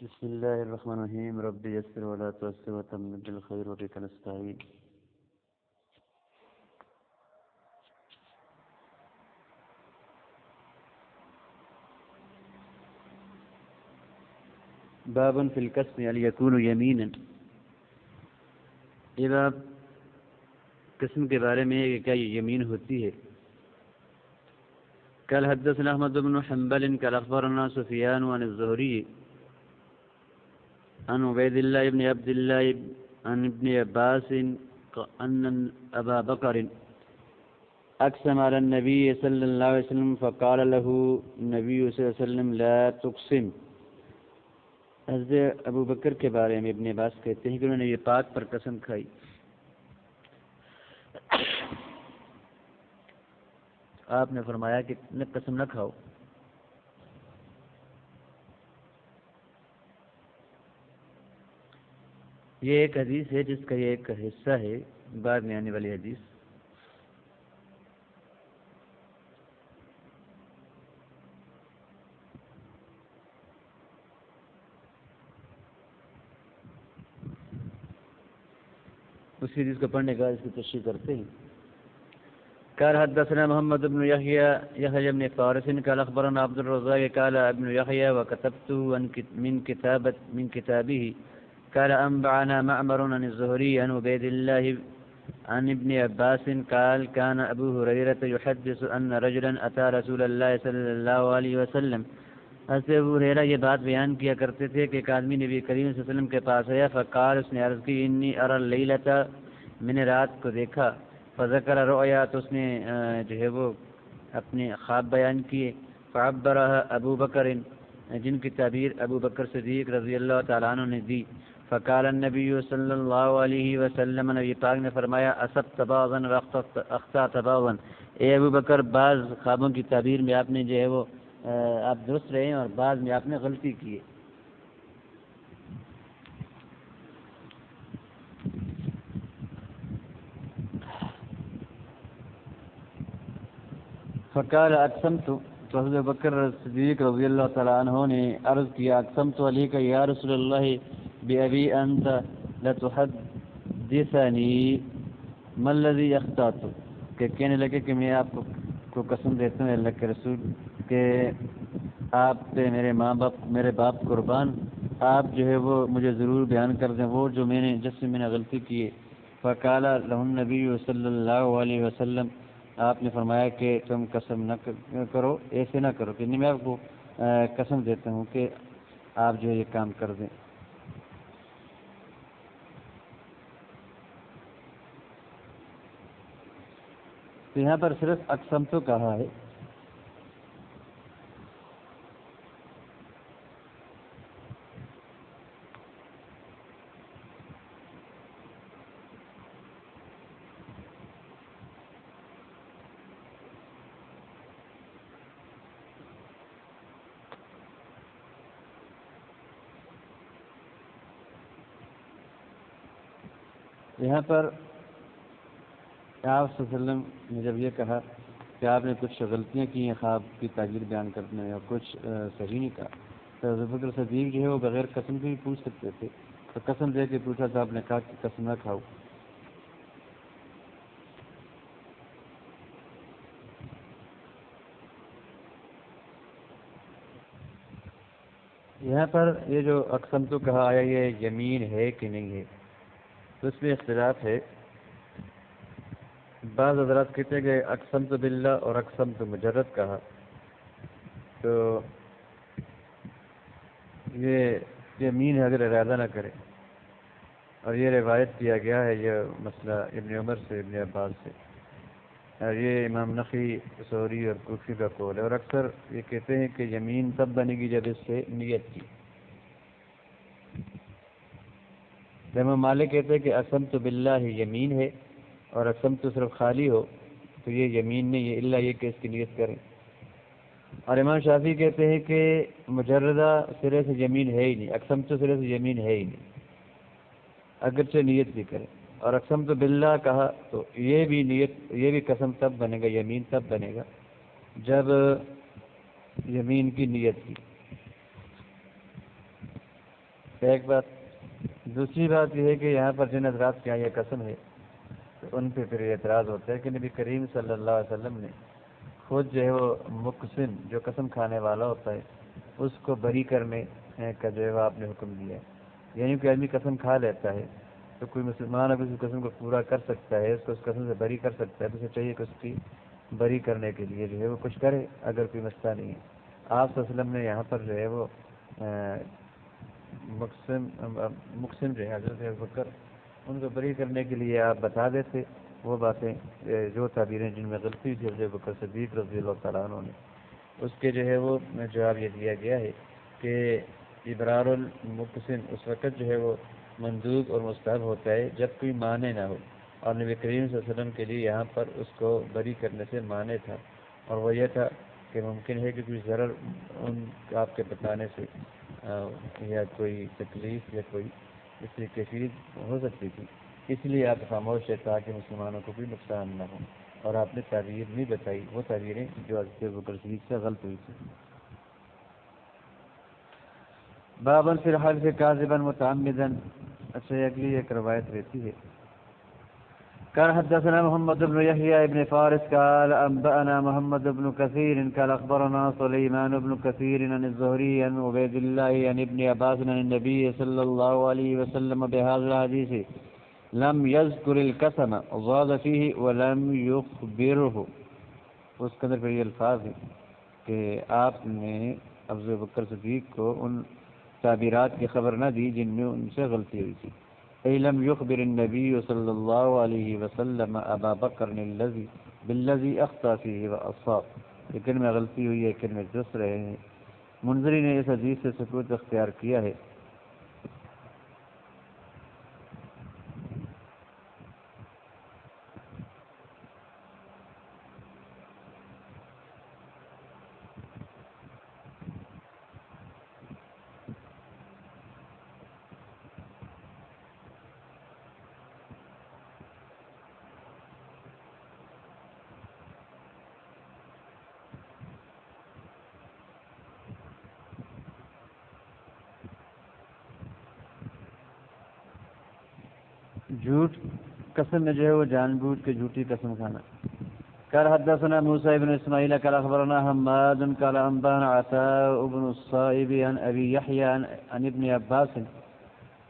بسم الله الرحمن الرحيم. رب يسر ولا تعسر وتمم بالخير وبك نستعين. باب في القسم هل يكون يمينا. یہ باب قسم کے بارے میں ہے کہ کیا یہ یمین ہوتی ہے. قال حدثنا احمد بن حنبل قال اخبرنا سفيان عن الزهري عن عبيد الله بن عبد الله عن ابن عباس ان ابا بكر اقسم على النبي صلى الله عليه وسلم فقال له النبي صلى الله عليه وسلم لا تقسم. حضرت ابو بکر کے بارے میں ابن عباس کہتے ہیں کہ انہوں نے یہ پاک پر قسم کھائی. آپ نے فرمایا کہ قسم نہ کھاؤ. یہ ایک حدیث ہے جس کا یہ ایک حصہ ہے بعد میں آنے والی حدیث. اسی حدیث کو پڑھنے کا اس کی تشریح کرتے ہیں. قال حدثنا محمد بن يحيى بن فارس قال اخبرنا عبد الرزاق قال ابن يحيى وكتبته من كتابه قال انبعنا معمر عن الزهري عن عبيد الله عن ابن عباس قال كان ابو هريرة يحدث ان رجلا اتى رسول الله صلى الله عليه وسلم. حضرت ابو ہریرہ یہ بات بیان کیا کرتے تھے کہ ایک آدمی نبی کریم صلی اللہ علیہ وسلم کے پاس آیا. فقال اس نے عرض کی انی ارى اللیلۃ میں نے رات کو دیکھا. فذکر رؤیا تو اس نے جو ہے وہ اپنے خواب بیان کیے. فعبرها ابو بکر جن کی تعبیر ابو بکر صدیق رضی اللہ تعالیٰ عنہ نے دی. فقال النبی صلی اللہ علیہ وسلم نبی پاک نے فرمایا اصبت بعضا واخطأت بعضا. اے ابو بکر بعض خوابوں کی تعبیر میں آپ نے جو ہے وہ آپ درست رہے ہیں اور بعض میں آپ نے غلطی کی ہے. فقال اقسمت تو حضرت بکر صدیق رضی اللہ تعالیٰ عنہ نے عرض کیا اقسمت علیک یا رسول اللہ بأبی انت لتحدثنی ما الذی اخطأت. کہ کہنے لگے کہ میں آپ کو قسم دیتا ہوں اللہ کے رسول کہ آپ پہ میرے باپ قربان آپ جو ہے وہ مجھے ضرور بیان کر دیں وہ جو جس سے میں نے غلطی کی ہے. فقال له النبی صلی اللہ علیہ وسلم آپ نے فرمایا کہ تم قسم نہ کرو ایسے نہ کرو کہ میں آپ کو قسم دیتا ہوں کہ آپ جو ہے یہ کام کر دیں. تو یہاں پر صرف اقسم تو کہا ہے. یہاں پر آپ صلی اللہ علیہ وسلم نے جب یہ کہا کہ آپ نے کچھ غلطیاں کی ہیں خواب کی تعبیر بیان کرنے میں اور کچھ صحیح نہیں کہا تو ابو بکر صدیق جو ہے وہ بغیر قسم کے بھی پوچھ سکتے تھے. تو قسم دے کے پوچھا تو آپ نے کہا کہ قسم نہ کھاؤ. یہاں پر یہ جو اقسم تو کہا آیا یہ یمین ہے کہ نہیں ہے تو اس میں اختلاف ہے. بعض حضرات کہتے ہیں کہ اقسمت باللہ اور اقسمت مجرد کہا تو یہ یمین ہے اگر ارادہ نہ کرے. اور یہ روایت کیا گیا ہے یہ مسئلہ ابن عمر سے ابن عباس سے اور یہ امام نخعی ثوری اور کوفی کا قول ہے. اور اکثر یہ کہتے ہیں کہ یمین تب بنے گی جب اس سے نیت کی. امام مالک کہتے ہیں کہ اقسمت باللہ یمین ہے اور اقسمت تو صرف خالی ہو تو یہ یمین نہیں ہے الا یہ کہ اس کی نیت کریں. اور امام شافعی کہتے ہیں کہ مجردہ سرے سے یمین ہے ہی نہیں. اقسمت تو سرے سے یمین ہے ہی نہیں اگرچہ نیت بھی کریں. اور اقسمت باللہ کہا تو یہ بھی قسم تب بنے گا یمین تب بنے گا جب یمین کی نیت کی. ایک بات. دوسری بات یہ ہے کہ یہاں پر جن حضرات کے یہاں یہ قسم ہے تو ان پہ پھر اعتراض ہوتا ہے کہ نبی کریم صلی اللہ علیہ وسلم نے خود جو ہے وہ مقسم جو قسم کھانے والا ہوتا ہے اس کو بری کرنے کا جو ہے وہ آپ نے حکم دیا ہے. یعنی کہ آدمی قسم کھا لیتا ہے تو کوئی مسلمان اگر اس قسم کو پورا کر سکتا ہے اس کو اس قسم سے بری کر سکتا ہے تو اسے چاہیے کہ اس کی بری کرنے کے لیے جو ہے وہ کچھ کرے اگر کوئی مسئلہ نہیں ہے. آپ صلی اللہ علیہ وسلم نے یہاں پر جو ہے وہ مقسم جو ہے حضرت ابوبکر ان کو بری کرنے کے لیے آپ بتا دیتے وہ باتیں جو تعبیریں جن میں غلطی تھی حضرت ابوبکر صدیق رضی اللہ تعالیٰ عنہ نے. اس کے جو ہے وہ جواب یہ دیا گیا ہے کہ ابرار المقسم اس وقت جو ہے وہ مندوب اور مستحب ہوتا ہے جب کوئی معنی نہ ہو. اور نبی کریم صلی اللہ علیہ وسلم کے لیے یہاں پر اس کو بری کرنے سے معنی تھا اور وہ یہ تھا کہ ممکن ہے کہ کوئی ضرر ان آپ کے بتانے سے یا کوئی تکلیف یا کوئی اس کی کیفیت ہو سکتی تھی. اس لیے آپ خاموش ہے تاکہ مسلمانوں کو بھی نقصان نہ ہو اور آپ نے تعبیر نہیں بتائی وہ تعبیریں جو حضرت ابوبکر صدیق سے غلط ہوئی تھی. بابن فی الحلف کاذبا متعمدا. اچھا اگلی ایک روایت رہتی ہے. قال حدثنا محمد بن يحيى بن فارس قال أنبأنا محمد بن كثير قال أخبرنا سليمان بن كثير عن الزهري عن عبيد الله عن ابن عباس عن النبي صلى الله عليه وسلم بهذا الحديث لم يذكر القسم زاد فيه ولم يخبره. اس کے اندر یہ الفاظ ہیں کہ آپ نے ابو بکر صدیق کو ان تعبیرات کی خبر نہ دی جن میں ان سے غلطی ہوئی تھی. لم يخبر النبي صلى الله عليه وسلم ابا بکر بالذي اخطا فيه واصاب. لیکن میں غلطی ہوئی ہے کہ میں درست رہے ہیں. منذری نے اس حدیث سے سکوت اختیار کیا ہے. جھوٹ قسم میں جو ہے وہ جان بوجھ کے جھوٹی قسم کھانا. قال حدثنا موسى بن اسماعيل قال اخبرنا حماد قال انبانا عطاء بن الصائب عن ابي يحيى عن ابن عباس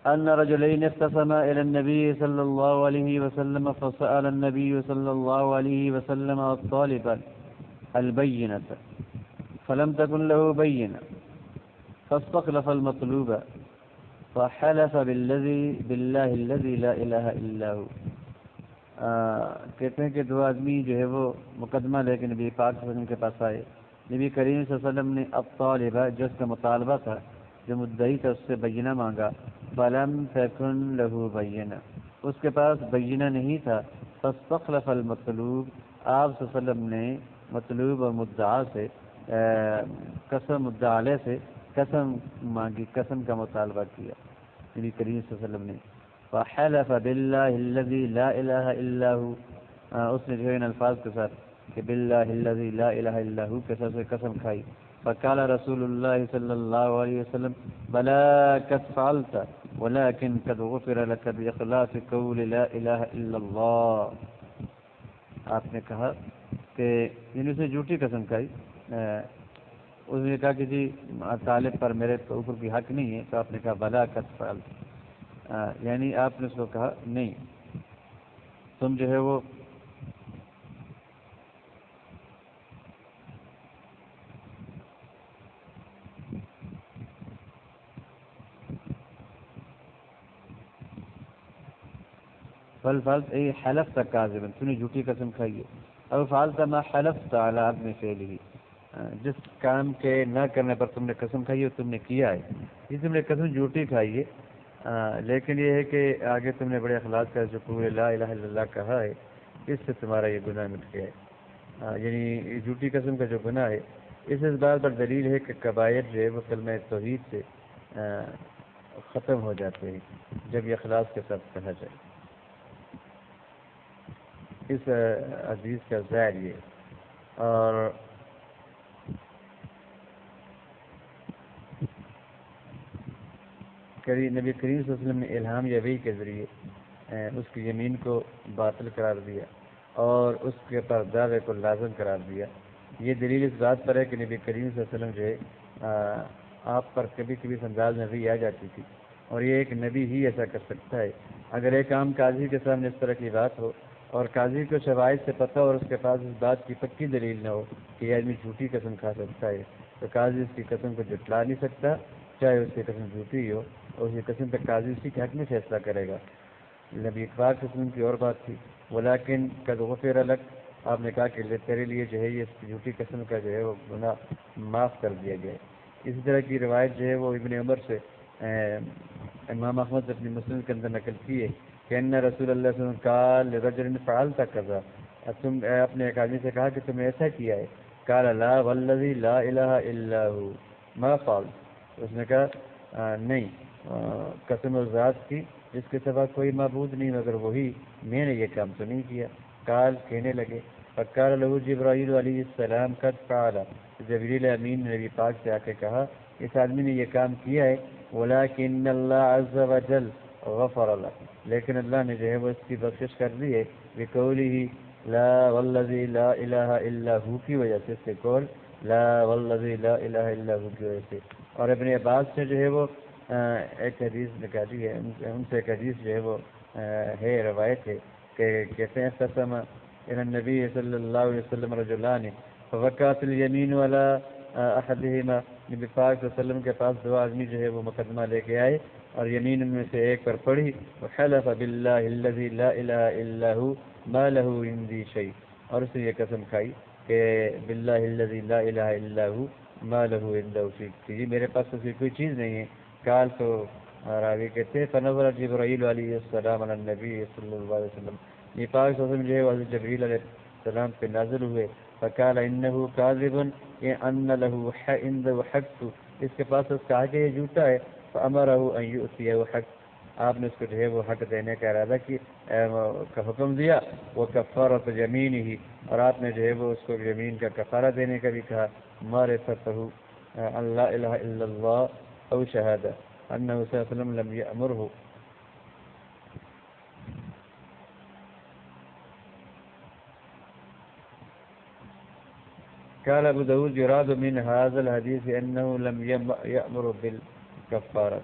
ان رجلين اختصما الى النبي صلى الله عليه وسلم فسأل النبي صلى الله عليه وسلم الطالب البينة فلم تكن له بينة فاستخلف المطلوب فحلف بالله الذي لا الہ الا هو. کہتے ہیں کہ دو آدمی جو ہے وہ مقدمہ لے کے نبی پاک صلی اللہ علیہ وسلم کے پاس آئے. نبی کریم صلی اللہ علیہ وسلم نے الطالبہ جو اس کا مطالبہ تھا جو مدعی تھا اس سے بینہ مانگا. فلم تکن له بینہ اس کے پاس بینہ نہیں تھا. فاستخلف المطلوب آپ صلی اللہ علیہ وسلم نے مطلوب اور مدعا سے قسم مدعا علیہ سے قسم مانگی قسم کا مطالبہ کیا نبی کریم صلی اللہ علیہ وسلم نے. فحلف باللہ الذی لا الہ الا هو اس نے جو ہے ان الفاظ کے ساتھ کہ باللہ الذی لا الہ الا هو کے ساتھ قسم کھائی. فقال رسول اللہ صلی اللہ علیہ وسلم بلا قد فعلت ولكن قد غفر لك باخلاص قول لا الہ الا اللہ. آپ نے کہا کہ یعنی اسے جھوٹی قسم کھائی. اس نے کہا کہ جی طالب پر میرے اوپر بھی حق نہیں ہے. تو آپ نے کہا بلا قد فعلت یعنی آپ نے اس کو کہا نہیں تم جو ہے وہ فالفالت ای حلفت کاذبا تم نے جھوٹی قسم کھائی ہے. او فعلت ما حلفت علی عدم فعله جس کام کے نہ کرنے پر تم نے قسم کھائی ہے تم نے کیا ہے. یہ تم نے قسم جھوٹی کھائی ہے لیکن یہ ہے کہ آگے تم نے بڑے اخلاص کا جو پورے لا الہ الا اللہ کہا ہے اس سے تمہارا یہ گناہ مٹ گیا ہے. یعنی جھوٹی قسم کا جو گناہ ہے اس بات پر دلیل ہے کہ کبائر جو ہے وہ کلمہ توحید سے ختم ہو جاتے ہیں جب یہ اخلاص کے ساتھ کہا جائے. اس حدیث کا ظاہر یہ اور نبی کریم صلی اللہ علیہ وسلم نے الہام یا وحی کے ذریعے اس کی یمین کو باطل قرار دیا اور اس کے پر دعوے کو لازم قرار دیا. یہ دلیل اس بات پر ہے کہ نبی کریم صلی اللہ علیہ وسلم جو ہے آپ پر کبھی کبھی اس انداز میں بھی آ جاتی تھی اور یہ ایک نبی ہی ایسا کر سکتا ہے. اگر ایک عام قاضی کے سامنے اس طرح کی بات ہو اور قاضی کو شواہد سے پتہ اور اس کے پاس اس بات کی پکی دلیل نہ ہو کہ یہ آدمی جھوٹی قسم کھا سکتا ہے تو قاضی اس کی قسم کو جھٹلا نہیں سکتا چاہے اس کی قسم جھوٹی ہو اور اس کی قسم پہ قاضی اسی کے حق میں فیصلہ کرے گا. نبی پاک قسم کی اور بات تھی ولیکن قد غفر لک آپ نے کہا کہ تیرے لیے جو ہے یہ جھوٹی قسم کا جو ہے وہ گناہ معاف کر دیا گیا. اسی طرح کی روایت جو ہے وہ ابن عمر سے امام احمد اپنی مسلم کے اندر نقل کی ہے کہ ان رسول اللہ صلی اللہ علیہ وسلم قال لرجل فعلت کذا تم اپنے ایک آدمی سے کہا کہ تم نے ایسا کیا ہے قال لا والذی لا الہ الا هو ما فعلت اس نے کہا نہیں قسم ذات کی جس کے سوا کوئی معبود نہیں مگر وہی میں نے یہ کام تو نہیں کیا. قال کہنے لگے فقال له جبرائیل علیہ السلام قد فعل جبریل امین نے نبی پاک سے آ کے کہا اس آدمی نے یہ کام کیا ہے ولکن اللہ عز وجل غفر له لیکن اللہ نے جو ہے وہ اس کی بخشش کر دی ہے بقوله لا والذی لا الہ الا هو کی وجہ سے اس کے قول لا والذی لا الہ الا هو کی وجہ سے. اور ابن عباس سے جو ہے وہ ایک حدیث نکالی ہے ان سے ایک حدیث جو ہے وہ ہے روایت ہے کہ کہتے ہیں قسم ان النبی صلی اللہ علیہ وسلم رجلان فوقعت الیمین علی احدہما نبی پاک صلی اللہ علیہ وسلم کے پاس دو آدمی جو ہے وہ مقدمہ لے کے آئے اور یمین ان میں سے ایک پر پڑھی وحلف باللہ الذی لا الہ الا هو ما له عندی شیء اور اس نے یہ قسم کھائی کہ باللہ الذی لا الہ الا هو ما له عنده شیء کہ جی میرے پاس تو کوئی چیز نہیں ہے. قال تو راوی کہتے ہیں فنظر جبرائیل علیہ السلام علی النبی صلی اللہ علیہ وسلم یہ پاک صلی اللہ علیہ وسلم جو ہے حضرت جبریل علیہ السلام پہ نازل ہوئے فقال انه کاذب ان له عنده حق اس کے پاس اس کا حق ہے یہ جھوٹا ہے فامره ان یؤتیہ حق آپ نے اس کو جو ہے وہ حق دینے کا ارادہ کا حکم دیا وہ کفارۃ یمینہ ہی اور آپ نے جو ہے وہ اس کو یمین کا کفارہ دینے کا بھی کہا معرفتہ ان لا الہ الا اللہ او شہادہ انہ صلی اللہ علیہ وسلم لم یأمرہ قال ابو داود يراد من هذا الحديث انه لم يأمر بالكفارة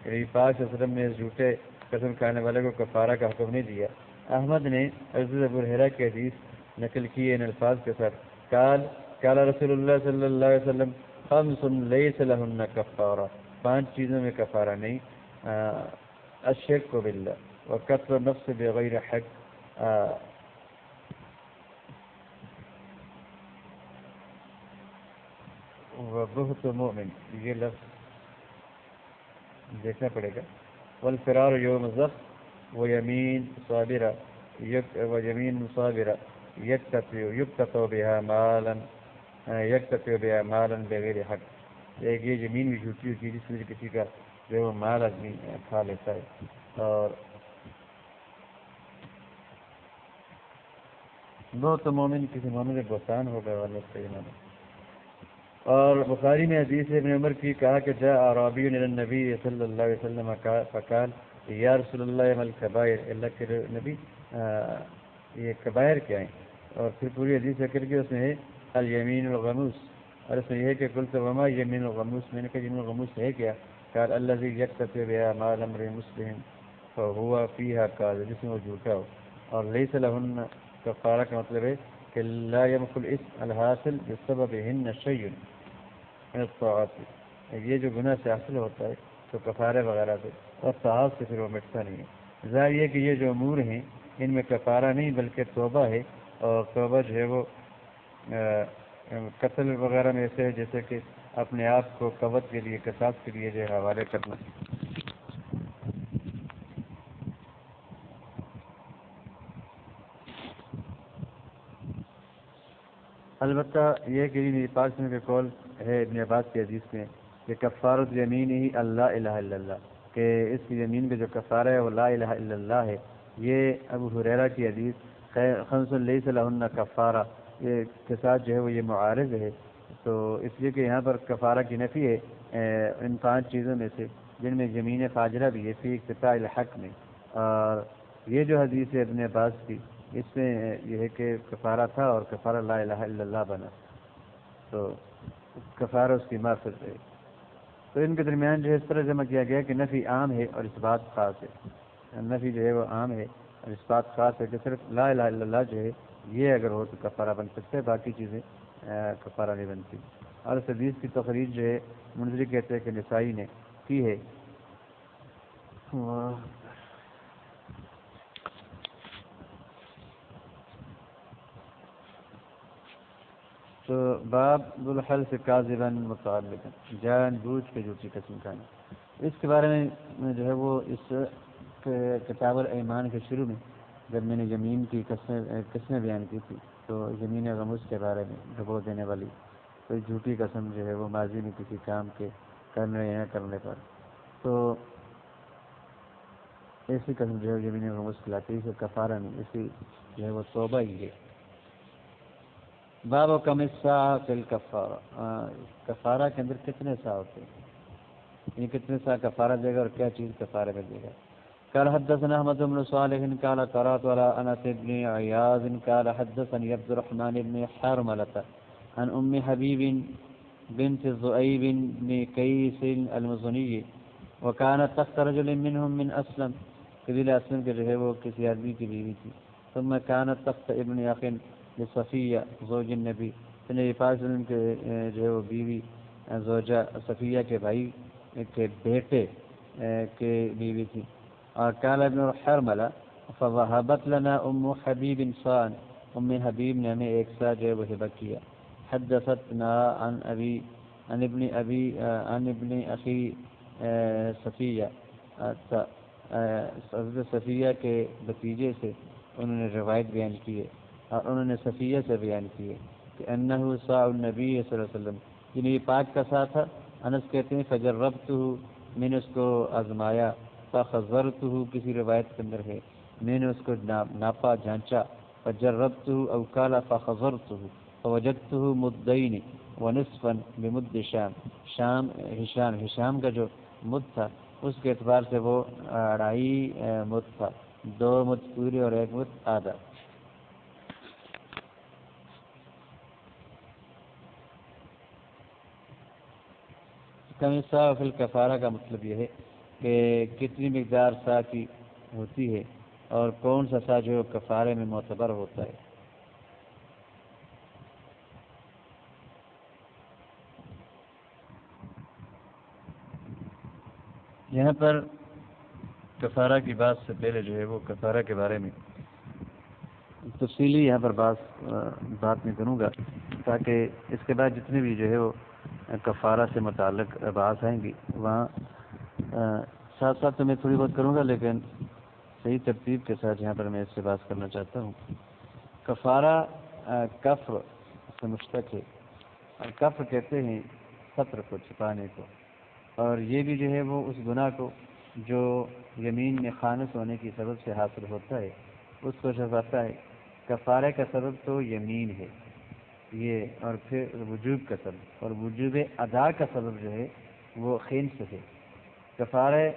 یعنی پاک صلی اللہ علیہ وسلم نے جھوٹے قسم کھانے والے کو کفارہ کا حکم نہیں دیا. احمد نے حضرت ابو ہریرہ کی حدیث نقل کی ان الفاظ کے ساتھ قال رسول اللہ صلی اللہ علیہ وسلم خمس لیس لہن کفارہ پانچ چیزوں میں کفارہ نہیں الشرک باللہ وقتل النفس بغیر حق وبہت مؤمن یہ لفظ دیکھنا پڑے گا والفرار یوم الزخ ویمین صابرہ ویمین صابرہ یکتطع بها مالا بغیر حق ایک یہ زمین بھی جھوٹی ہوتی ہے جس میں کسی کا جو وہ مال آدمی کھا لیتا ہے اور بہت مومن کسی مومن میں بہتان ہوگا والا سیدنا. اور بخاری میں حدیث ابن عمر کی کہا کہ جاء اعرابی الی النبی صلی اللہ علیہ وسلم فقال یا رسول اللہ ما الکبائر اللہ کے نبی یہ کبائر کیا ہیں اور پھر پوری حدیث ذکر کی اس میں ہے الیمین الغموس اور اس میں یہ ہے کہ قلت وما یمین الغموس میں نے کہا یمین الغموس ہے کیا قال الذی یقتطع بها مال امرئ مسلم فهو فیها کاذب جس میں وہ جھوٹا ہو اور لیس لهن کفارہ کا مطلب ہے کہ لا يمحو الاسم الحاصل بسببهن شيء من الطاعات یہ جو گناہ سے حاصل ہوتا ہے تو کفارے وغیرہ سے اور طاعات سے پھر وہ مٹتا نہیں ہے. ظاہر یہ کہ یہ جو امور ہیں ان میں کفارہ نہیں بلکہ توبہ ہے اور توبہ جو ہے وہ قتل وغیرہ میں ایسے ہے جیسے کہ اپنے آپ کو قوت کے لیے قصاص کے لیے جو ہے حوالے کرنا. البتہ یہ کہ میری پاک میں کے قول ہے ابن عباس کی حدیث میں کہ کفارۃ یمین ہی اللہ الہ الا اللہ کہ اس کی یمین کا جو کفارہ ہے وہ لا الہ الا اللہ ہے. یہ ابو ہریرہ کی حدیث خمس لیس لہن کفارہ یہ کے ساتھ جو ہے وہ یہ معارض ہے تو اس لیے کہ یہاں پر کفارہ کی نفی ہے ان پانچ چیزوں میں سے جن میں یمین فاجرہ بھی ہے فی اقتطاع الحق میں. اور یہ جو حدیث ہے ابن عباس کی، اس میں یہ ہے کہ کفارہ تھا اور کفارہ لا الہ الا اللہ بنا، تو کفارہ اس کی معرفت ہے. تو ان کے درمیان جو ہے اس طرح جمع کیا گیا کہ نفی عام ہے اور اس بات خاص ہے. نفی جو ہے وہ عام ہے اور اس بات خاص ہے کہ صرف لا الہ الا اللہ جو ہے یہ اگر ہو تو کفارہ بن سکتا ہے، باقی چیزیں کفارہ نہیں بنتی. اور اس حدیث کی تخریج جو ہے منذری کہتے ہیں کہ نسائی نے کی ہے. تو باب ذوالحلف کاذبا متعلقا، جان بوجھ کے جھوٹی قسم کھانا. اس کے بارے میں جو ہے وہ اس کتاب الایمان کے شروع میں جب میں نے یمین کی قسمیں بیان کی تھی تو یمین غموس کے بارے میں ڈبو دینے والی کوئی جھوٹی قسم جو ہے وہ ماضی میں کسی کام کے کرنے یا کرنے پر، تو ایسی قسم جو ہے یمین غموس کھلاتی ہے، اسے کفارہ نہیں، اسی جو ہے وہ توبہ ہی ہے. باب و کم الساعہ فی الکفارہ، کفارہ کے اندر کتنے سا ہوتے ہیں، یہ کتنے سا کفارہ دے گا اور کیا چیز کفارہ میں دے گا. قال حدثنا احمد بن صالح قال قرات على انس بن عياض قال حدثني عبد الرحمن بن حرملة عن ام حبيب بنت ذؤيب بن قيس المزني وكانت تحت رجل منهم من اسلم، قبیلہ اسلم کے جو ہے وہ کسی آدمی کی بیوی تھی. ثم كانت تحت ابن اخ لصفیہ زوج النبی، نبی پاک صلی اللہ علیہ وسلم کے جو ہے وہ بیوی زوجہ صفیہ کے بھائی کے بیٹے کے بیوی تھی. اور قال ابن حرملہ فوهبت لنا ام حبیب صاعا، ام حبیب نے ہمیں ایک سا جو ہے وہ ہبہ کیا. حدثتنا عن ابن اخی صفیہ، حضرت صفیہ کے بھتیجے سے انہوں نے روایت بیان کی ہے اور انہوں نے صفیہ سے بیان کی ہے کہ انہ صاع النبی صلی اللہ علیہ وسلم، یہ نبی پاک کا سا تھا. انس کہتے ہیں فجربتہ، میں نے اس کو آزمایا. فخزرتہ، کسی روایت کے اندر ہے میں نے اس کو ناپا جانچا. فجربتہ او قال فخزرتہ فوجدتہ مدین ونصفا بمد شام، ہشام کا جو مد تھا اس کے اعتبار سے وہ 2.5 مد تھا، 2 مد پوری اور 1 مد آدھا. کم سا فی الکفارہ کا مطلب یہ ہے کہ کتنی مقدار سا کی ہوتی ہے اور کون سا سا جو کفارے میں معتبر ہوتا ہے. یہاں پر کفارہ کی بات سے پہلے جو ہے وہ کفارہ کے بارے میں تفصیلی یہاں پر بات نہیں کروں گا، تاکہ اس کے بعد جتنے بھی جو ہے وہ کفارہ سے متعلق بات آئیں گی وہاں ساتھ ساتھ تو میں تھوڑی بہت کروں گا، لیکن صحیح ترتیب کے ساتھ یہاں پر میں اس سے بات کرنا چاہتا ہوں. کفارہ کفر سے مشتق ہے، اور کفر کہتے ہیں ستر کو، چھپانے کو، اور یہ بھی جو ہے وہ اس گناہ کو جو یمین میں خانص ہونے کی سبب سے حاصل ہوتا ہے اس کو چھپاتا ہے. کفارے کا سبب تو یمین ہے یہ، اور پھر وجوب کا سبب، اور وجوب ادا کا سبب جو ہے وہ خنث ہے. کفارے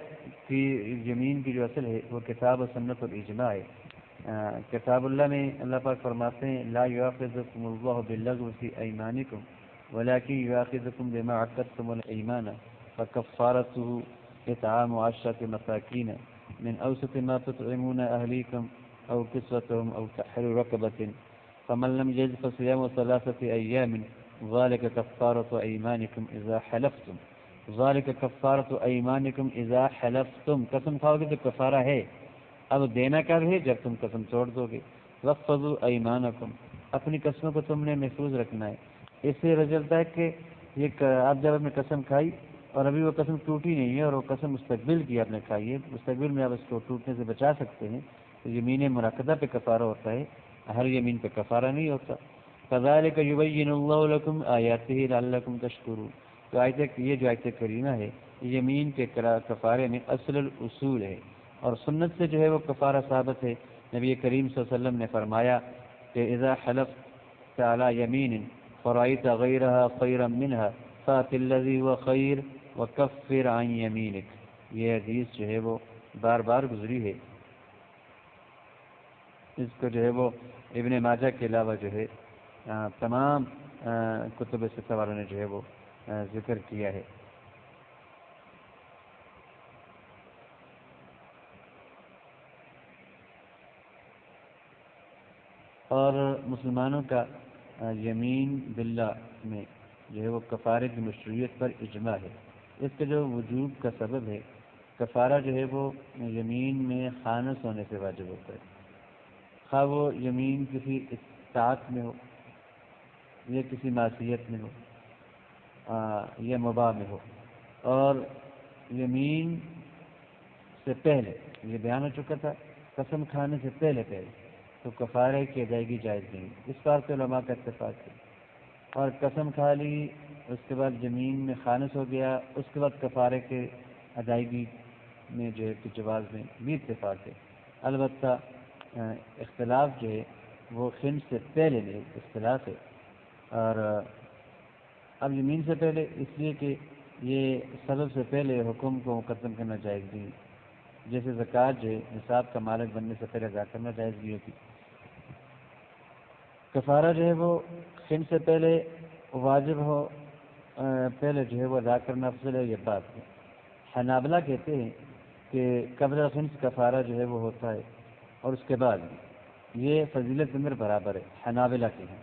کی یمین کی جو اصل ہے وہ کتاب و سنت اور اجماع ہے. کتاب اللہ میں اللہ پاک فرماتے ہیں لا یؤاخذکم اللہ باللغو فی ایمانکم ولکن یؤاخذکم بما عقدتم الایمان فکفارته اطعام 10 مساکین من اوسط ما تطعمون اهلیکم او کسوتهم او تحرير رقبة فمن لم يجد فصيام 3 ایام ذلك کفارة ایمانکم اذا حلفتم، ذالک کفارۃ ایمانکم اذا حلفتم، قسم کھاؤ گے تو کفارہ ہے. اب دینا کب ہے؟ جب تم قسم توڑ دو گے. وَاحْفَظُوا ایمانکم، اپنی قسموں کو تم نے محفوظ رکھنا ہے. اس سے رجلتا ہے کہ یہ آپ جب اپنے قسم کھائی اور ابھی وہ قسم ٹوٹی نہیں ہے اور وہ قسم مستقبل کی آپ نے کھائی ہے، مستقبل میں آپ اس کو ٹوٹنے سے بچا سکتے ہیں، تو یمین منعقدہ پہ کفارہ ہوتا ہے، ہر یمین پہ کفارہ نہیں ہوتا. کذالک یبین اللہ لکم آیاتہ لعلکم تشکرون. تو یہ جو آیت کریمہ ہے یمین کے کفارے میں اصل الاصول ہے، اور سنت سے جو ہے وہ کفارہ ثابت ہے. نبی کریم صلی اللہ علیہ وسلم نے فرمایا کہ اذا حلفت علی یمین فرأیت غیرها خیرا منها فات الذی هو خیر وکفر عن یمینک. یہ حدیث جو ہے وہ بار بار گزری ہے. اس کو جو ہے وہ ابن ماجہ کے علاوہ جو ہے تمام کتب ستہ والوں نے جو ہے وہ ذکر کیا ہے. اور مسلمانوں کا یمین باللہ میں جو ہے وہ کفارے کی مشروعیت پر اجماع ہے. اس کے جو وجوب کا سبب ہے، کفارہ جو ہے وہ یمین میں خانص ہونے سے واجب ہوتا ہے، خواہ وہ یمین کسی اطاعت میں ہو یا کسی معصیت میں ہو یا مباح میں ہو. اور یمین سے پہلے یہ بیان ہو چکا تھا، قسم کھانے سے پہلے تو کفارے کی ادائیگی جائز نہیں. اس بات پہ علماء کا اتفاق ہے. اور قسم کھا لی، اس کے بعد زمین میں خالص ہو گیا، اس کے بعد کفارے کے ادائیگی میں جو ہے کہ جواز میں بھی اتفاق ہے. البتہ اختلاف جو ہے وہ خمس سے پہلے نہیں اختلاف ہے. اور اب یمین سے پہلے اس لیے کہ یہ سبب سے پہلے حکم کو مقدم کرنا جائز نہیں، جیسے زکوٰۃ جو ہے نصاب کا مالک بننے سے پہلے ادا کرنا جائز نہیں ہوتی. کفارہ جو ہے وہ خمس سے پہلے واجب ہو پہلے جو ہے وہ ادا کرنا افضل ہے، یہ بات ہے. حنابلہ کہتے ہیں کہ قبل خمس کفارہ جو ہے وہ ہوتا ہے اور اس کے بعد یہ فضیلت عمر برابر ہے، حنابلہ کے ہیں.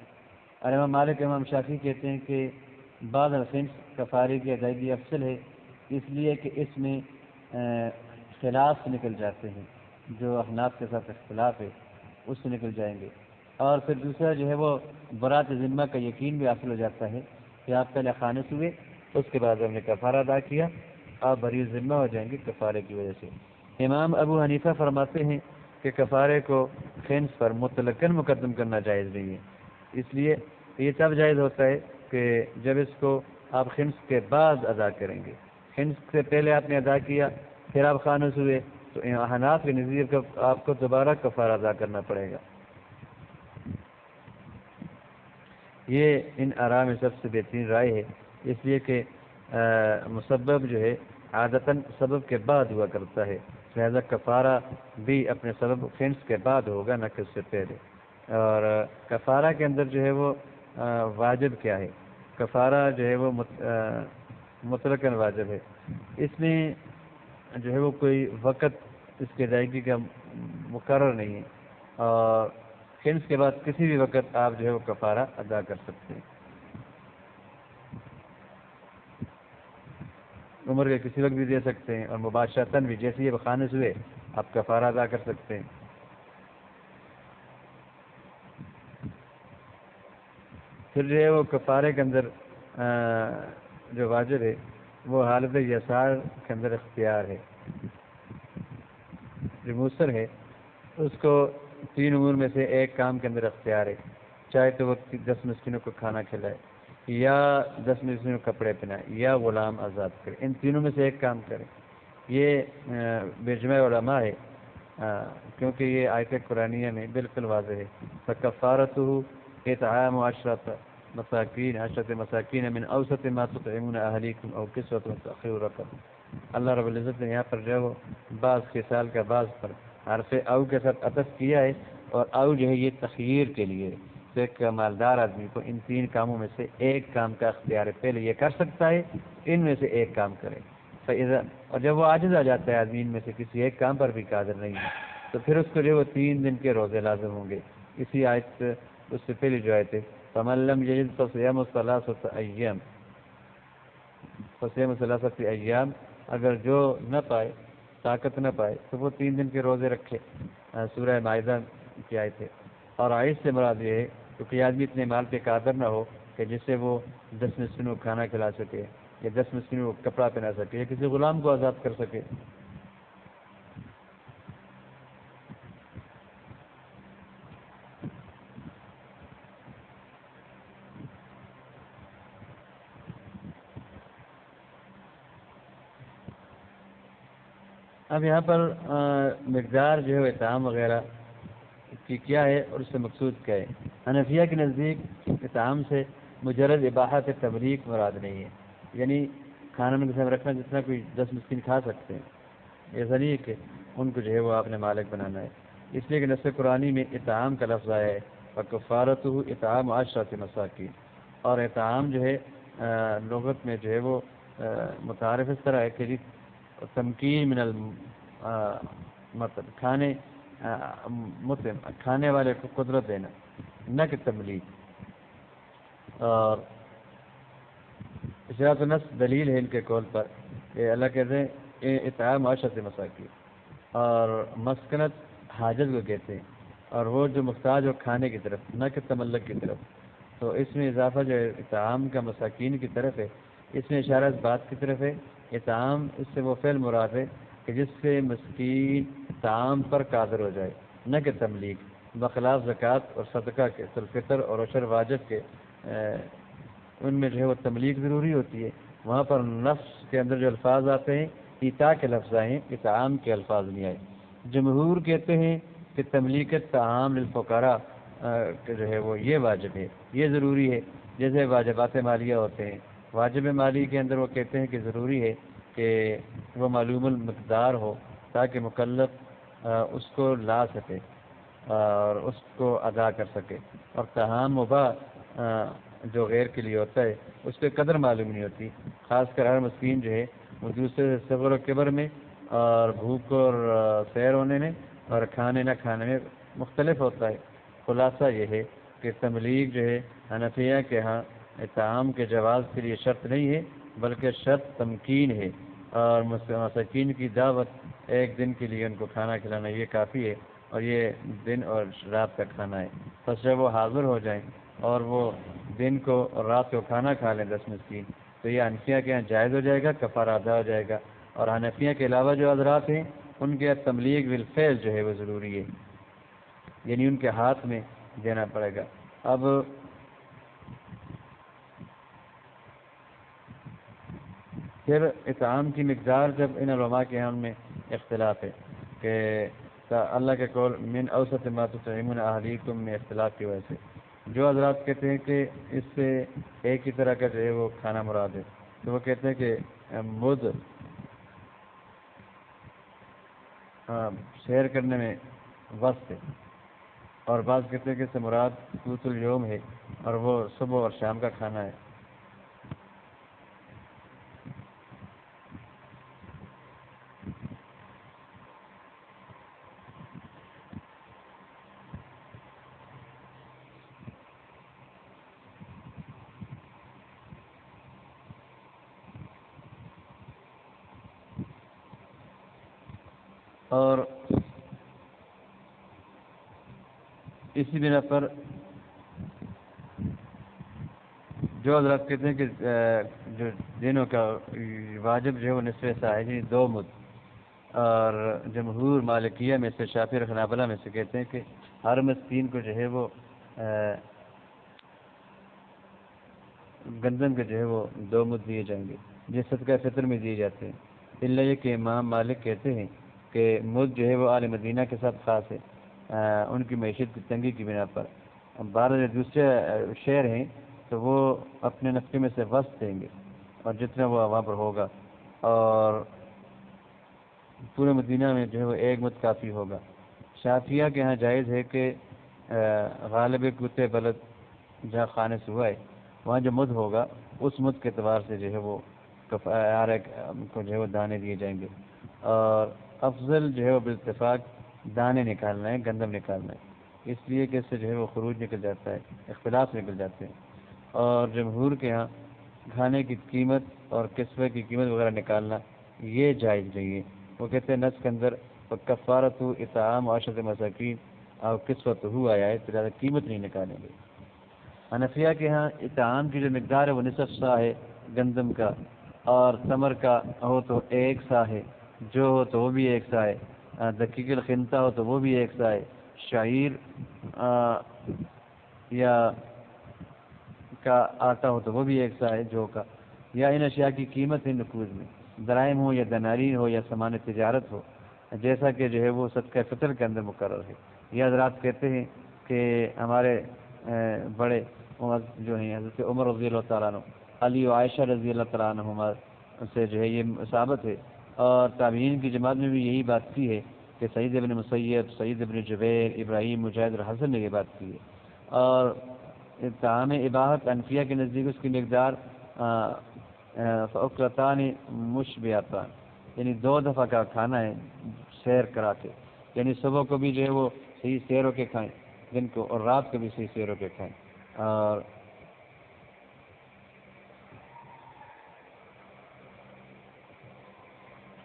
اور امام مالک امام شافعی کہتے ہیں کہ بعد الخمس کفارے کی ادائیگی افضل ہے، اس لیے کہ اس میں خلاف نکل جاتے ہیں، جو احناف کے ساتھ اختلاف ہے اس سے نکل جائیں گے. اور پھر دوسرا جو ہے وہ برات ذمہ کا یقین بھی حاصل ہو جاتا ہے کہ آپ پہلے خانص ہوئے، اس کے بعد ہم نے کفارہ ادا کیا، آپ بری ذمہ ہو جائیں گے کفارے کی وجہ سے. امام ابو حنیفہ فرماتے ہیں کہ کفارے کو خمس پر مطلقاً مقدم کرنا جائز نہیں ہے، اس لیے یہ تب جائز ہوتا ہے کہ جب اس کو آپ خمس کے بعد ادا کریں گے. خمس سے پہلے آپ نے ادا کیا پھر آپ خانص ہوئے تو احناف کے نزدیک آپ کو دوبارہ کفارہ ادا کرنا پڑے گا. یہ ان آراء میں سب سے بہترین رائے ہے، اس لیے کہ مسبب جو ہے عادتاً سبب کے بعد ہوا کرتا ہے، لہذا کفارہ بھی اپنے سبب خمس کے بعد ہوگا نہ کہ اس سے پہلے. اور کفارہ کے اندر جو ہے وہ واجب کیا ہے؟ کفارہ جو ہے وہ مطلقاً واجب ہے، اس میں جو ہے وہ کوئی وقت اس کی ادائیگی کا مقرر نہیں ہے، اور خمس کے بعد کسی بھی وقت آپ جو ہے وہ کفارہ ادا کر سکتے ہیں. عمر کے کسی وقت بھی دے سکتے ہیں، اور مباشرتاً بھی جیسے یہ خانص ہوئے آپ کفارہ ادا کر سکتے ہیں. پھر جو ہے وہ کفارے کے اندر جو واجب ہے وہ حالت یسار کے اندر اختیار ہے. جو موثر ہے اس کو 3 امور میں سے ایک کام کے اندر اختیار ہے، چاہے تو وہ 10 مسکینوں کو کھانا کھلائے یا 10 مسکینوں کو کپڑے پہنائے یا غلام آزاد کرے، ان تینوں میں سے ایک کام کرے. یہ بجمع علماء ہے کیونکہ یہ آیت قرآنیہ میں بالکل واضح ہے. فَكَفَّارَتُهُ إِطْعَامُ عَشْرَةِ مَسَاكِينَ مِنْ أَوْسَطِ مَا تُطْعِمُونَ أَهْلِيكُمْ أَوْ كِسْوَتُهُمْ تَحْرِيرُ رَقَبَةٍ. اللہ رب العزت نے یہاں پر جو ہے وہ بعض خصال کا بعض پر حرف او کے ساتھ عطف کیا ہے، اور او جو ہے یہ تخییر کے لیے تو ایک مالدار آدمی کو ان 3 کاموں میں سے ایک کام کا اختیار ہے، پہلے یہ کر سکتا ہے ان میں سے ایک کام کرے. اور جب وہ عاجز آ جاتا ہے آدمی ان میں سے کسی ایک کام پر بھی قادر نہیں ہے تو پھر اس کو جو وہ 3 دن کے روزے لازم ہوں گے. اسی آیت اس سے پہلی جو آیت ہے فَمَن لَّمْ يَجِدْ فَصِيَامُ ثَلَاثَةِ أَيَّامٍ، فَصِيَامُ ثَلَاثَةِ أَيَّامٍ، اگر جو نہ پائے طاقت نہ پائے تو وہ 3 دن کے روزے رکھے. سورہ مائدہ کی آیت ہے. اور عائش سے مراد یہ ہے کیونکہ آدمی اتنے مال پہ قادر نہ ہو کہ جس سے وہ 10 مسکینوں کو کھانا کھلا سکے یا 10 مسکینوں کو کپڑا پہنا سکے یا کسی غلام کو آزاد کر سکے. اب یہاں پر مقدار جو ہے اطعام وغیرہ کی کیا ہے اور اس سے مقصود کیا ہے؟ حنفیہ کے نزدیک اطعام سے مجرد اباحت تبریک مراد نہیں ہے، یعنی کھانا میں رکھنا جتنا کوئی 10 مسکین کھا سکتے ہیں، ایسا نہیں ہے کہ ان کو جو ہے وہ آپ نے مالک بنانا ہے، اس لیے کہ نص قرآنی میں اطعام کا لفظ آیا ہے، وَكَفَّارَتُهُ اطعام 10 مساکین، اور اطعام جو ہے لغت میں جو ہے وہ متعارف اس طرح ہے کہ تمکین من مطلب کھانے والے کو قدرت دینا، نہ کہ تملیغ۔ اور اشراط النص دلیل ہے ان کے قول پر کہ اللہ کہتے ہیں اطعام 10 مساکین، اور مسکنت حاجت کو کہتے ہیں، اور وہ جو محتاج ہو کھانے کی طرف، نہ کہ تملک کی طرف۔ تو اس میں اضافہ جو ہے اطعام کا مساکین کی طرف ہے، اس میں اشارہ اس بات کی طرف ہے اطعام، اس سے وہ فعل مراد ہے کہ جس سے مسکین طعام پر قادر ہو جائے، نہ کہ تملیغ، بخلاف زکوٰۃ اور صدقہ کے، الفطر اور عشر واجب کے، ان میں جو ہے وہ تملیغ ضروری ہوتی ہے، وہاں پر نفس کے اندر جو الفاظ آتے ہیں ایتا کے لفظ آئے ہیں، اطعام کے الفاظ نہیں آئے۔ جمہور کہتے ہیں کہ تملیغ طعام للفقراء جو ہے وہ یہ واجب ہے، یہ ضروری ہے، جیسے واجبات مالیہ ہوتے ہیں، واجب مالی کے اندر وہ کہتے ہیں کہ ضروری ہے کہ وہ معلوم المقدار ہو تاکہ مکلف اس کو لا سکے اور اس کو ادا کر سکے، اور طعام مباح جو غیر کے لیے ہوتا ہے اس پہ قدر معلوم نہیں ہوتی، خاص کر ہر مسکین جو ہے وہ دوسرے صغر و کبر میں اور بھوک اور سیر ہونے میں اور کھانے نہ کھانے میں مختلف ہوتا ہے۔ خلاصہ یہ ہے کہ تملیغ جو ہے حنفیہ کے ہاں طعام کے جواز کے لیے شرط نہیں ہے، بلکہ شرط تمکین ہے، اور مساکین کی دعوت ایک دن کے لیے ان کو کھانا کھلانا یہ کافی ہے، اور یہ دن اور رات کا کھانا ہے۔ بس جب وہ حاضر ہو جائیں اور وہ دن کو اور رات کو کھانا کھا لیں 10 مسکین، تو یہ حنفیہ کے یہاں جائز ہو جائے گا، کفارہ ادا ہو جائے گا، اور حنفیہ کے علاوہ جو حضرات ہیں ان کے تملیغ بالفعل جو ہے وہ ضروری ہے، یعنی ان کے ہاتھ میں دینا پڑے گا۔ اب پھر اطعام کی مقدار، جب ان علماء کے یہاں ان میں اختلاف ہے کہ اللہ کے قول من اوسط ما تطعمون اہلیکم میں اختلاف کی وجہ سے جو حضرات کہتے ہیں کہ اس سے ایک ہی طرح کا جو ہے وہ کھانا مراد ہے، تو وہ کہتے ہیں کہ مد شیئر کرنے میں وسط ہے، اور بعض کہتے ہیں کہ اس سے مراد قوت الیوم ہے اور وہ صبح اور شام کا کھانا ہے۔ اور اسی بنا پر جو حضرات کہتے ہیں کہ جو دنوں کا واجب جو ہے وہ نصف سا ہے، یعنی 2 مد، اور جمہور مالکیہ میں سے، شافعی اور حنابلہ میں سے کہتے ہیں کہ ہر مسکین کو جو ہے وہ گندم کے جو ہے وہ 2 مد دیے جائیں گے، جس صدقہ فطر میں دیے جاتے ہیں، الا یہ کہ امام مالک کہتے ہیں کہ مد جو ہے وہ آل مدینہ کے ساتھ خاص ہے، ان کی معیشت کی تنگی کی بنا پر۔ 12 دوسرے شہر ہیں تو وہ اپنے نفقے میں سے وسط دیں گے، اور جتنا وہ وہاں پر ہوگا، اور پورے مدینہ میں جو ہے وہ 1 مد کافی ہوگا۔ شافعیہ کے ہاں جائز ہے کہ غالب کوتے بلد جہاں خانے سے ہوا ہے وہاں جو مد ہوگا اس مد کے اعتبار سے جو ہے وہ ہر ایک کو جو ہے وہ دانے دیے جائیں گے، اور افضل جو ہے وہ بالاتفاق دانے نکالنا ہے، گندم نکالنا ہے، اس لیے کہ اس سے جو ہے وہ خروج نکل جاتا ہے، اختلاف نکل جاتے ہیں۔ اور جمہور کے ہاں کھانے کی قیمت اور کسوے کی قیمت وغیرہ نکالنا یہ جائز نہیں ہے، وہ کہتے ہیں نص کے اندر کفارۃ اطعام 10 مساکین اور کسوت آیا ہے، تو زیادہ قیمت نہیں نکالیں گے۔ حنفیہ کے ہاں اطعام کی جو مقدار ہے وہ نصف سا ہے گندم کا، اور تمر کا ہو تو 1 سا ہے، جو ہو تو وہ بھی 1 سا ہے، دقیق الخنتا ہو تو وہ بھی 1 سا ہے، شعیر یا کا آٹا ہو تو وہ بھی 1 سا ہے جو کا، یا ان اشیاء کی قیمت ہے نقود میں، درائم ہو یا دناری ہو یا سامان تجارت ہو، جیسا کہ جو ہے وہ صدقہ فطر کے اندر مقرر ہے۔ یہ حضرات کہتے ہیں کہ ہمارے بڑے جو ہیں حضرت عمر رضی اللہ تعالیٰ عنہ، علی و عائشہ رضی اللہ تعالیٰ عنہما سے جو ہے یہ ثابت ہے، اور تابعین کی جماعت میں بھی یہی بات کی ہے کہ سعید ابن مسیب، سعید ابن جبیر، ابراہیم، مجاہد اور حسن نے یہ بات کی ہے۔ اور طعام اباحت انفیہ کے نزدیک اس کی مقدار فاکرتان مشبعتان، یعنی 2 دفعہ کا کھانا ہے سیر کرا کے، یعنی صبح کو بھی جو ہے وہ صحیح سیر ہو کے کھائیں دن کو، اور رات کو بھی صحیح سیر ہو کے کھائیں۔ اور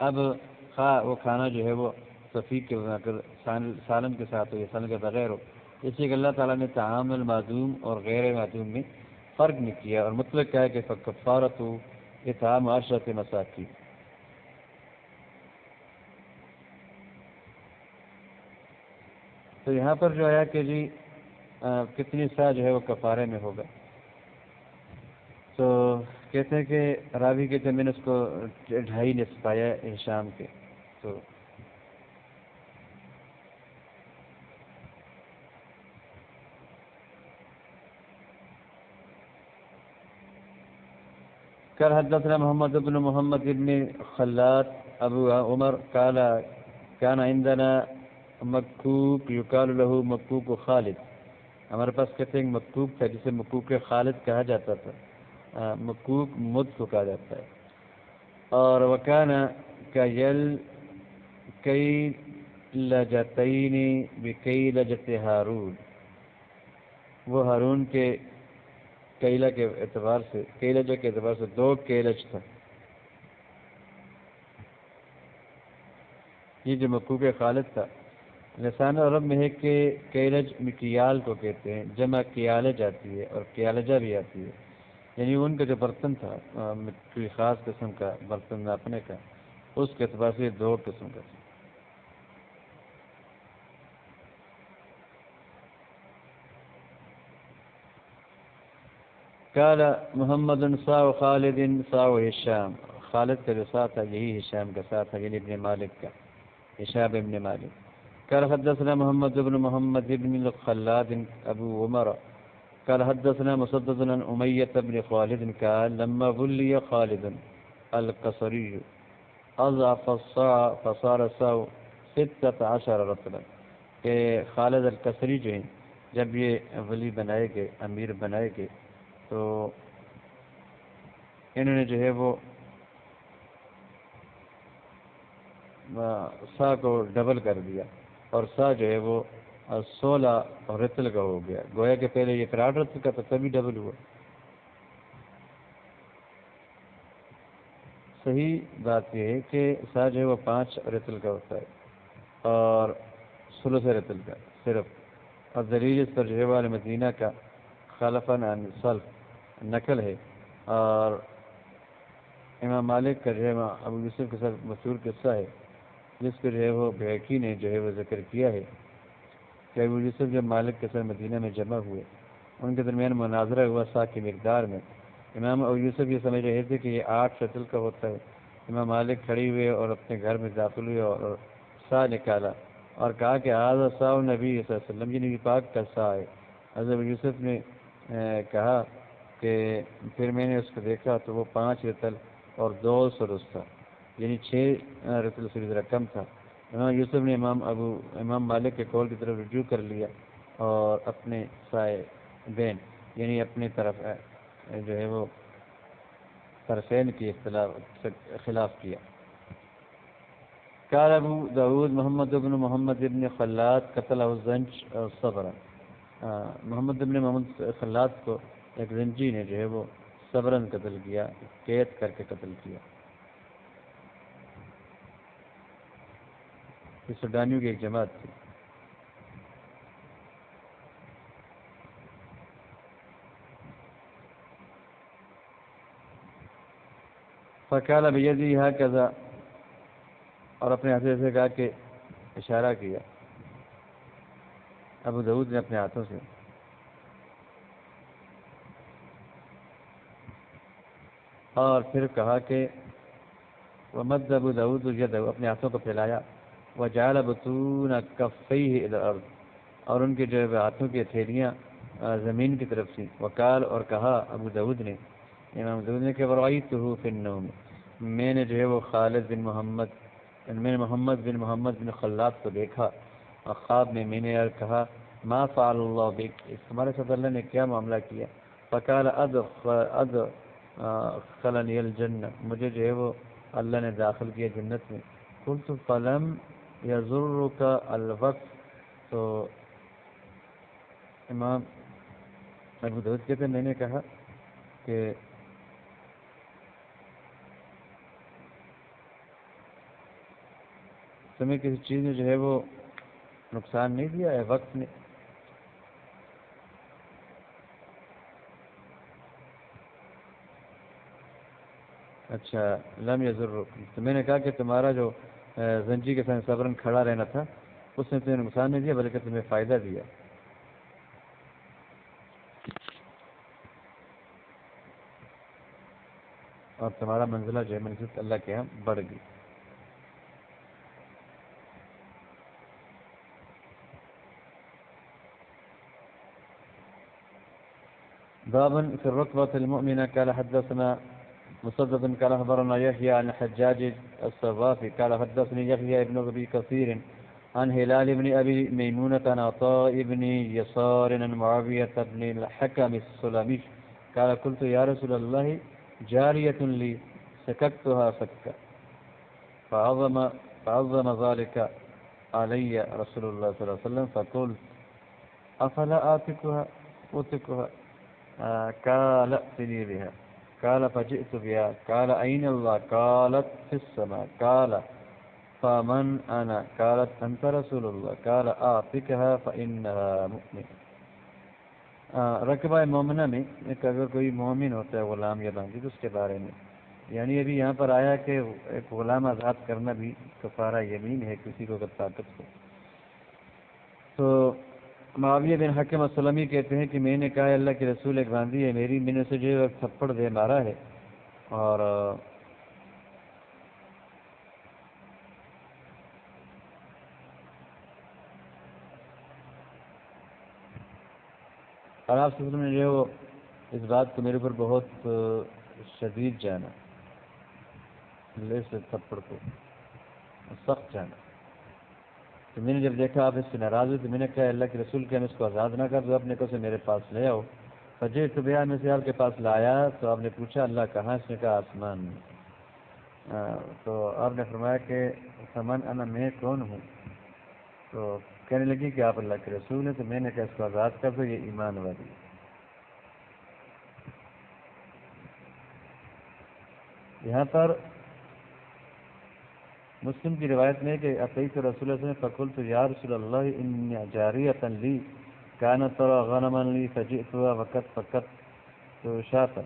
اب وہ کھانا جو ہے وہ صفیق کے سالن کے ساتھ ہو یا سالن کے بغیر ہو، اس لیے کہ اللہ تعالیٰ نے طعام المعدوم اور غیر معدوم میں فرق نہیں کیا، اور مطلب کیا ہے کہ کفارت ہو اطعام 10 مساکین۔ تو یہاں پر جو ہے کہ جی کتنی سا جو ہے وہ کفارے میں ہوگا، تو کہتے ہیں کہ راوی کہتے ہیں میں نے اس کو 2.5 نصف پایا ہے شام کے۔ تو قال حدثنا محمد بن محمد بن خلاد ابو عمر قال كان عندنا مکوک یقال له مکوک خالد، ہمارے پاس کہتے ہیں مکوک تھا جسے مکوک خالد کہا جاتا تھا، مکوک مد کو کہا جاتا ہے۔ اور وکانا کیل کئی لجتین بکئی لجت ہارون، وہ ہارون کے کیلہ کے اعتبار سے، کیلج کے اعتبار سے 2 کیلج تھا۔ یہ جو مکوک خالد تھا، لسان عرب میں ہے کہ کیلج مکیال کو کہتے ہیں، جمع کیالج آتی ہے اور کیالجہ بھی آتی ہے، یعنی ان کا جو برتن تھا کوئی خاص قسم کا برتن ناپنے کا، اس کے اعتبار سے 2 قسم کا تھا۔ قال محمد صاع خالد صاع ہشام، خالد کا جو سا تھا یہی ہشام کا سا تھا، یعنی ابن مالک کا، ہشام ابن مالک۔ قال حدثنا محمد بن محمد بن الخلاد ابو عمر قال حدثنا مسدد عن أمية بن خالد قال لما ولي خالد القصري أضعف الصاع فصار الصاع 16 رطلا، کہ خالد القصری جو ہیں جب یہ ولی بنائے گئے، امیر بنائے گئے، تو انہوں نے جو ہے وہ سا کو ڈبل کر دیا، اور سا جو ہے وہ 16 رتل کا ہو گیا، گویا کہ پہلے یہ 8 رتل کا تھا تبھی ڈبل ہوا۔ صحیح بات یہ ہے کہ سا جو ہے وہ 5 رتل کا ہوتا ہے اور 16 رتل کا صرف، اور دلیل اس پر جو ہے والے مدینہ کا خلفاً عن سلف نقل ہے، اور امام مالک کا جو ہے ابو یوسف کے ساتھ مشہور قصہ ہے جس کو جو ہے وہ بحقی نے جو ہے وہ ذکر کیا ہے کہ ابو یوسف جب مالک کے ساتھ مدینہ میں جمع ہوئے، ان کے درمیان مناظرہ ہوا سا کی مقدار میں۔ امام ابو یوسف یہ سمجھ رہے تھے کہ یہ 8 رتل کا ہوتا ہے، امام مالک کھڑی ہوئے اور اپنے گھر میں داخل ہوئے اور سا نکالا اور کہا کہ آذا سا نبی صلی اللہ علیہ وسلم، یہ نبی پاک کا سا ہے۔ حضرت ابو یوسف نے کہا کہ پھر میں نے اس کو دیکھا تو وہ 5 رتل اور 2 سدس تھا، یعنی 6 رتل سے ذرا کم تھا۔ امام یوسف نے امام مالک کے قول کی طرف رجوع کر لیا اور اپنے سائے بین یعنی اپنی طرف جو ہے وہ طرفین کی خلاف کیا۔ قال ابو داود محمد بن محمد بن خلاد قتل الزنج صبرا، محمد بن محمد خلاد کو ایک زنجی نے جو ہے وہ صبرن قتل کیا، قید کر کے قتل کیا۔ یہ سوڈانیوں کی ایک جماعت تھی۔ فقال بیدی ہکذا، اور اپنے ہاتھ سے کہا کہ اشارہ کیا ابو داؤد نے اپنے ہاتھوں سے، اور پھر کہا کہ ومد ابو داؤد یدہ، اپنے ہاتھوں کو پھیلایا، وجعل بطون کفیہ الی الارض، اور ان کے جو ہاتھوں کی ہتھیلیاں زمین کی طرف تھیں، وقال، اور کہا ابو داؤد نے، امام داؤد نے کہ ورأیتہ فی النوم، میں نے جو ہے وہ خالد بن محمد میں نے محمد بن خلاد کو دیکھا اور خواب میں نے کہا ما فعل اللہ بک، تمہارے ساتھ اللہ نے کیا معاملہ کیا؟ فقال ادخلنی الجنہ، مجھے جو ہے وہ اللہ نے داخل کیا جنت میں۔ قلت فلم یضرک الوقت، تو امام ابو داؤد کہتے ہیں میں نے کہا کہ تمہیں کسی چیز نے جو ہے وہ نقصان نہیں دیا ہے وقت نے؟ اچھا لم یضرک، تو میں نے کہا کہ تمہارا جو زنجی کے ساتھ صبرن کھڑا رہنا تھا اس نے تمہیں نقصان نہیں دیا بلکہ تمہیں فائدہ دیا، اور تمہارا منزلہ جو ہے منزلت اللہ کے یہاں بڑھ گئی۔ باب في الركبة المؤمنة قال حدثنا مسدد قال أخبرنا يحيى عن حجاج الصوافي قال حدثني يحيى بن أبي كثير عن هلال بن أبي ميمونة عن عطاء بن يسار عن معاوية بن الحكم السلمي قال قلت يا رسول الله جارية لي سككتها سكا فعظم ذلك علي رسول الله صلى الله عليه وسلم فقلت أفلا أتكها قال ائتني بها قال فجئت بها قال أين الله قالت في السماء قال فمن أنا قالت أنت رسول الله قال أعطكها فإنها مؤمن۔ رقبہ مومنہ میں ایک اگر کوئی مومن ہوتا ہے غلام یا باندھی تو اس کے بارے میں، یعنی ابھی یہاں پر آیا کہ ایک غلام آزاد کرنا بھی کفارہ یمین ہے کسی کو اگر طاقت ہو۔ تو معاویہ بن حکم السلمی کہتے ہیں کہ میں نے کہا اللہ کے رسول ایک باندھی ہے میری، میں نے اسے جو ہے تھپڑ دے مارا ہے، اور آپ سے نے جو ہے وہ اس بات کو میرے اوپر بہت شدید جانا، لے سے تھپڑ کو سخت جانا۔ تو میں نے جب دیکھا آپ اس سے ناراض ہوئے تو میں نے کہا اللہ کے رسول کہ ہم اس کو آزاد نہ کر دو، اپنے کو سے میرے پاس لے آؤ۔ فجے تو بیان میں سے آپ کے پاس لایا تو آپ نے پوچھا اللہ کہاں؟ اس نے کہا آسمان میں۔ تو آپ نے فرمایا کہ سمن انا میں کون ہوں؟ تو کہنے لگی کہ آپ اللہ کے رسول ہیں، تو میں نے کہا اس کو آزاد کر دو، یہ ایمان والی۔ یہاں پر مسلم کی روایت میں کہ اتیت رسول اللہ نے فقلت یا رسول اللہ ان جاریۃ لی كانت ترى غنما لي فجئتها فقط شاة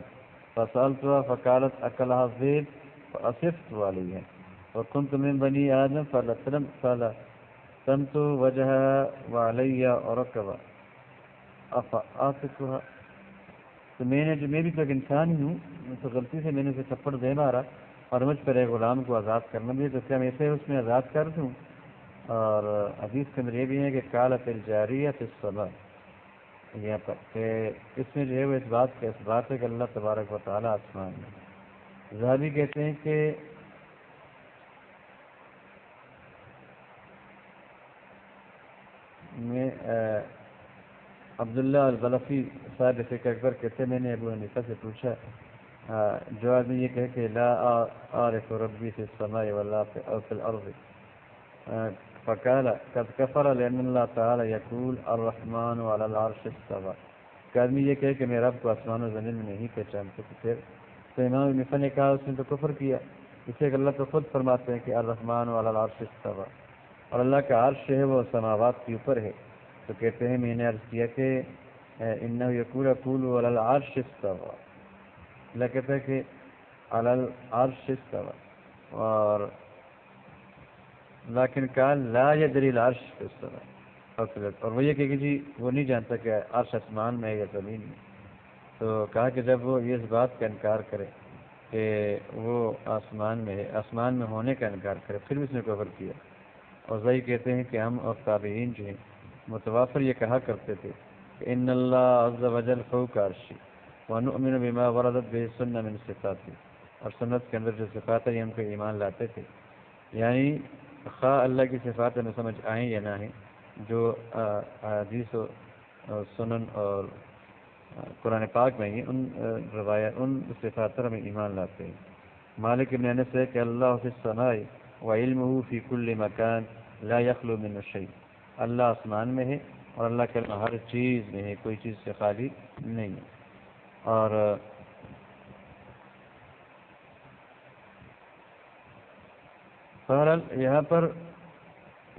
فسألتها فقالت أكلها الذئب فأسفت عليها وكنت من بني آدم فلتمت وجهها وعلي ركبة أفأعتقها۔ تو میں بھی تو ایک انسان ہی ہوں، تو غلطی سے میں نے اسے تھپڑ دے مارا اور مجھ پر ایک غلام کو آزاد کرنا بھی ہے، تو کیا میں اسے اس میں آزاد کر دوں؟ اور حدیث کے اندر یہ بھی ہے کہ قالت الجاریہ فی الصلاۃ، یہاں پر کہ اس میں جو ہے وہ اس بات کا اس بات ہے کہ اللہ تبارک و تعالیٰ آسمان میں۔ ذہبی کہتے ہیں کہ میں عبداللہ البلخی صاحب فقہ اکبر کہتے ہیں میں نے ابو حنیفہ سے پوچھا جو آدمی یہ کہے کہ لا اعرف ربی فی السماء ولا فی الارض فقال قد کفر لان اللہ تعالی یقول الرحمن علی العرش استوى، کہ آدمی یہ کہے کہ میں رب کو آسمان و زمین میں نہیں پہچانتے، تو امام ابن حنیفہ نے کہا اس نے تو کفر کیا، اسے کہ اللہ تو خود فرماتے ہیں کہ الرحمن علی العرش استوى، اور اللہ کا عرش ہے وہ سماوات کے اوپر ہے۔ تو کہتے ہیں میں نے عرض کیا کہ انہ یقول علی العرش استوى، اللہ کہتا ہے کہ علی العرش استوى، اور لیکن قال لا یدری العرش استوى، اور وہ یہ کہ جی وہ نہیں جانتا کہ عرش آسمان میں ہے یا زمین میں۔ تو کہا کہ جب وہ یہ اس بات کا انکار کرے کہ وہ آسمان میں ہے، آسمان میں ہونے کا انکار کرے، پھر بھی اس نے کفر کیا۔ اور ضعیف کہتے ہیں کہ ہم اور تابعین جو ہیں متوافر یہ کہا کرتے تھے کہ ان اللہ عز وجل فوق عرشی ونؤمن بما وردت به السنہ من صفاته، اور سنت کے اندر جو صفات ہے یہ ان کو ایمان لاتے تھے، یعنی خواہ اللہ کی صفات میں سمجھ آئیں یا نہ آئیں، جو حدیث و سنن اور قرآن پاک میں ہی ان روایات ان صفات پر ہمیں ایمان لاتے ہیں۔ مالک ابن انس ہے کہ اللہ فی السماء وعلمہ فی کل مکان لا یخلو من الشیء، اللہ آسمان میں ہے اور اللہ کا علم ہر چیز میں ہے، کوئی چیز سے خالی نہیں ہے۔ اور بہرحال یہاں پر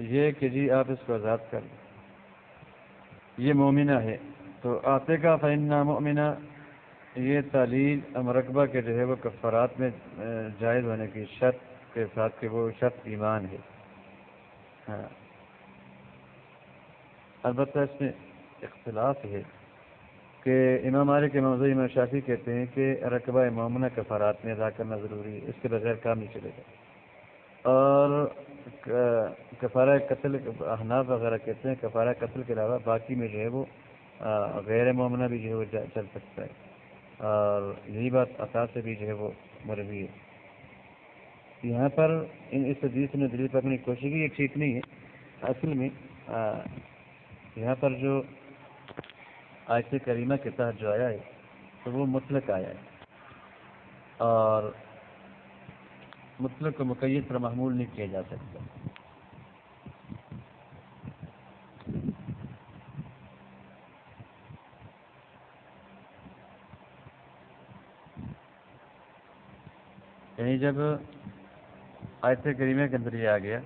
یہ کہ جی آپ اس کو آزاد کر لیں، یہ مومنہ ہے تو آتے کا فإنہا مؤمنہ، یہ تعلیل مرکبہ کے جو ہے وہ کفارات میں جائز ہونے کی شرط کے ساتھ کہ وہ شرط ایمان ہے۔ ہاں البتہ اس میں اختلاف ہے کہ امام مالک، امام زئی، امام شافعی کہتے ہیں کہ رقبہ مومنہ کفارات میں ادا کرنا ضروری ہے، اس کے بغیر کام نہیں چلے گا۔ اور کفارہ قتل احناف وغیرہ کہتے ہیں کفارہ قتل کے علاوہ باقی میں جو ہے وہ غیر مومنہ بھی جو ہے وہ چل سکتا ہے، اور یہی بات عطا سے بھی جو ہے وہ مروی ہے۔ یہاں پر اس حدیث نے دلیل پکڑنے کی کوشش کی، یہ ٹھیک نہیں ہے۔ اصل میں یہاں پر جو آیت کریمہ کے تحت جو آیا ہے تو وہ مطلق آیا ہے، اور مطلق کو مقید پر محمول نہیں کیا جا سکتا۔ یعنی جب آیت کریمہ کے اندر یہ آ گیا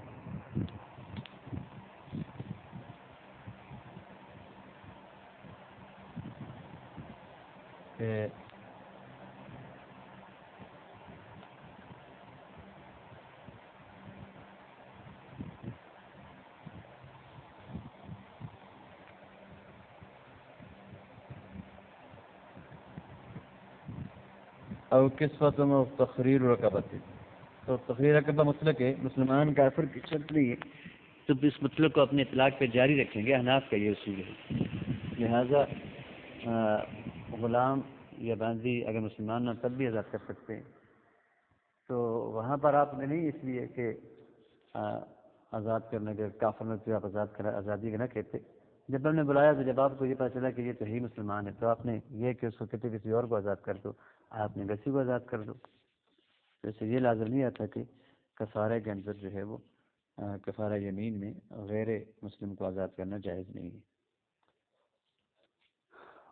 کہ او قسمت و تخریر رقبت، تو تخریر رقبہ مطلق ہے، مسلمان کافر کی شرط نہیں ہے، تو اس مطلق کو اپنے اطلاق پہ جاری رکھیں گے، احناف کا یہ اصول ہے۔ لہذا غلام یا باندھی اگر مسلمان نہ تب بھی آزاد کر سکتے ہیں، تو وہاں پر آپ نے نہیں اس لیے کہ آزاد کرنے کے کافر میں آپ آزادی کا نہ کہتے، جب ہم نے بلایا تو جب آپ کو یہ پتہ چلا کہ یہ تو ہی مسلمان ہے، تو آپ نے یہ کہ اس کو کہتے کسی اور کو آزاد کر دو، آپ نے ویسی کو آزاد کر دو، تو اس سے یہ لازم نہیں آتا کہ کفارہ کے اندر جو ہے وہ کفارہ یمین میں غیر مسلم کو آزاد کرنا جائز نہیں ہے۔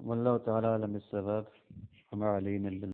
واللہ تعالی عالم الصواب، ہمارا علی